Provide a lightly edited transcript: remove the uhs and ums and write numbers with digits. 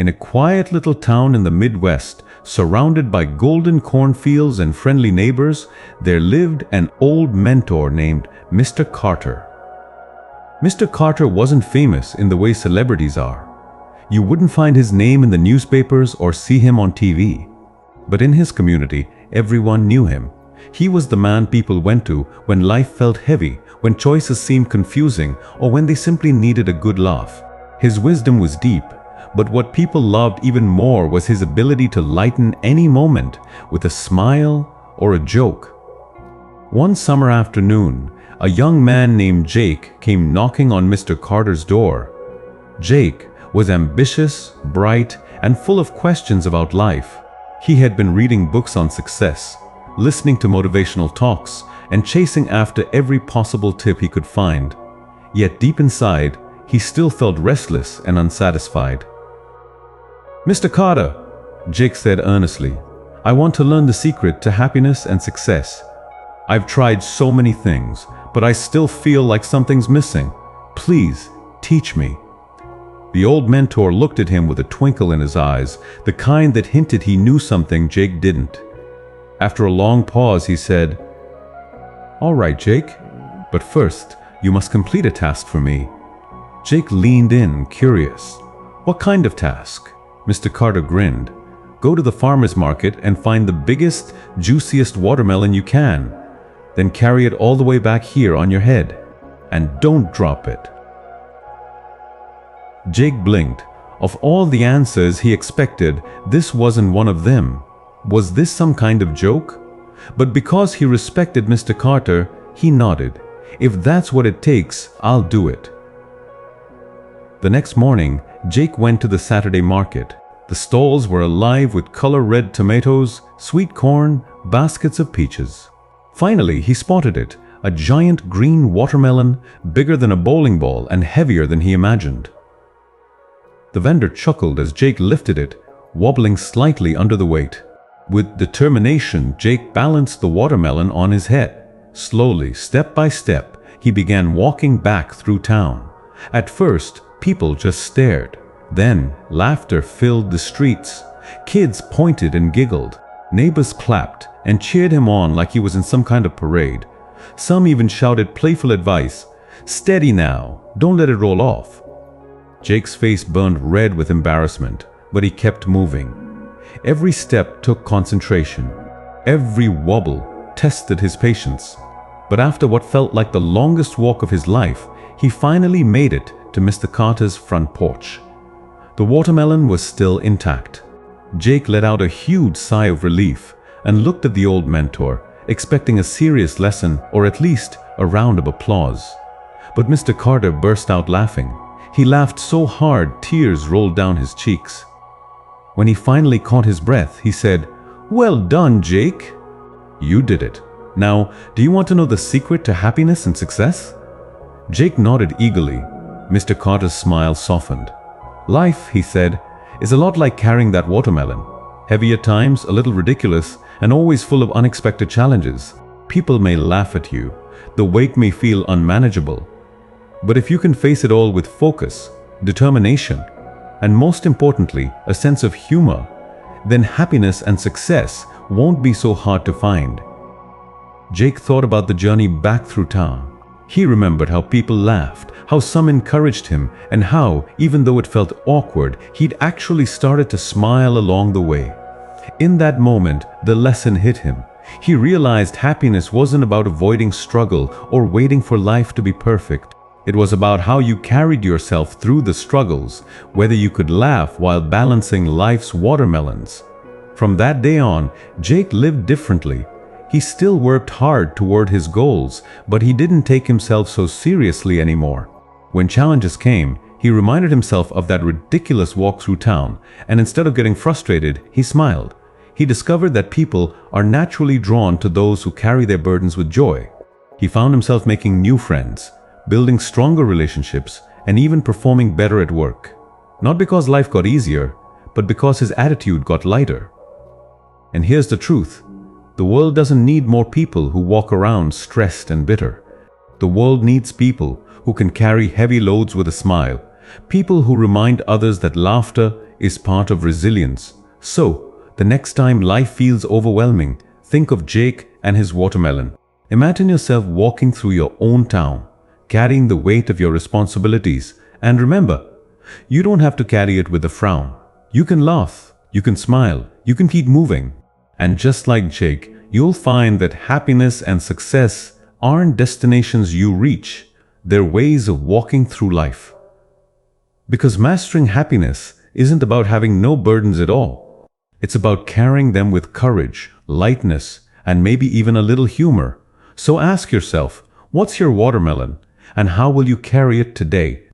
In a quiet little town in the Midwest, surrounded by golden cornfields and friendly neighbors, there lived an old mentor named Mr. Carter. Mr. Carter wasn't famous in the way celebrities are. You wouldn't find his name in the newspapers or see him on TV. But in his community, everyone knew him. He was the man people went to when life felt heavy, when choices seemed confusing, or when they simply needed a good laugh. His wisdom was deep, but what people loved even more was his ability to lighten any moment with a smile or a joke. One summer afternoon, a young man named Jake came knocking on Mr. Carter's door. Jake was ambitious, bright, and full of questions about life. He had been reading books on success, listening to motivational talks, and chasing after every possible tip he could find. Yet deep inside, he still felt restless and unsatisfied. "Mr. Carter," Jake said earnestly, "I want to learn the secret to happiness and success. I've tried so many things, but I still feel like something's missing. Please, teach me." The old mentor looked at him with a twinkle in his eyes, the kind that hinted he knew something Jake didn't. After a long pause, he said, "All right, Jake, but first, you must complete a task for me." Jake leaned in, curious. "What kind of task?" Mr. Carter grinned. "Go to the farmer's market and find the biggest, juiciest watermelon you can. Then carry it all the way back here on your head. And don't drop it." Jake blinked. Of all the answers he expected, this wasn't one of them. Was this some kind of joke? But because he respected Mr. Carter, he nodded. "If that's what it takes, I'll do it." The next morning, Jake went to the Saturday market. The stalls were alive with color-red tomatoes, sweet corn, baskets of peaches. Finally, he spotted it, a giant green watermelon, bigger than a bowling ball and heavier than he imagined. The vendor chuckled as Jake lifted it, wobbling slightly under the weight. With determination, Jake balanced the watermelon on his head. Slowly, step by step, he began walking back through town. At first, people just stared. Then, laughter filled the streets. Kids pointed and giggled. Neighbors clapped and cheered him on like he was in some kind of parade. Some even shouted playful advice, "Steady now, don't let it roll off." Jake's face burned red with embarrassment, but he kept moving. Every step took concentration. Every wobble tested his patience. But after what felt like the longest walk of his life, he finally made it to Mr. Carter's front porch. The watermelon was still intact. Jake let out a huge sigh of relief and looked at the old mentor, expecting a serious lesson or at least a round of applause. But Mr. Carter burst out laughing. He laughed so hard tears rolled down his cheeks. When he finally caught his breath, he said, "Well done, Jake. You did it. Now, do you want to know the secret to happiness and success?" Jake nodded eagerly. Mr. Carter's smile softened. "Life," he said, "is a lot like carrying that watermelon. Heavy at times, a little ridiculous, and always full of unexpected challenges. People may laugh at you. The weight may feel unmanageable. But if you can face it all with focus, determination, and most importantly, a sense of humor, then happiness and success won't be so hard to find." Jake thought about the journey back through town. He remembered how people laughed, how some encouraged him, and how, even though it felt awkward, he'd actually started to smile along the way. In that moment, the lesson hit him. He realized happiness wasn't about avoiding struggle or waiting for life to be perfect. It was about how you carried yourself through the struggles, whether you could laugh while balancing life's watermelons. From that day on, Jake lived differently. He still worked hard toward his goals, but he didn't take himself so seriously anymore. When challenges came, he reminded himself of that ridiculous walk through town, and instead of getting frustrated, he smiled. He discovered that people are naturally drawn to those who carry their burdens with joy. He found himself making new friends, building stronger relationships, and even performing better at work. Not because life got easier, but because his attitude got lighter. And here's the truth. The world doesn't need more people who walk around stressed and bitter. The world needs people who can carry heavy loads with a smile, people who remind others that laughter, is part of resilience. So, the next time life feels overwhelming, think of Jake and his watermelon. Imagine yourself walking through your own town, carrying the weight of your responsibilities. And remember, you don't have to carry it with a frown. You can laugh, you can smile, you can keep moving. And just like Jake, you'll find that happiness and success aren't destinations you reach, they're ways of walking through life. Because mastering happiness isn't about having no burdens at all. It's about carrying them with courage, lightness, and maybe even a little humor. So ask yourself, what's your watermelon, and how will you carry it today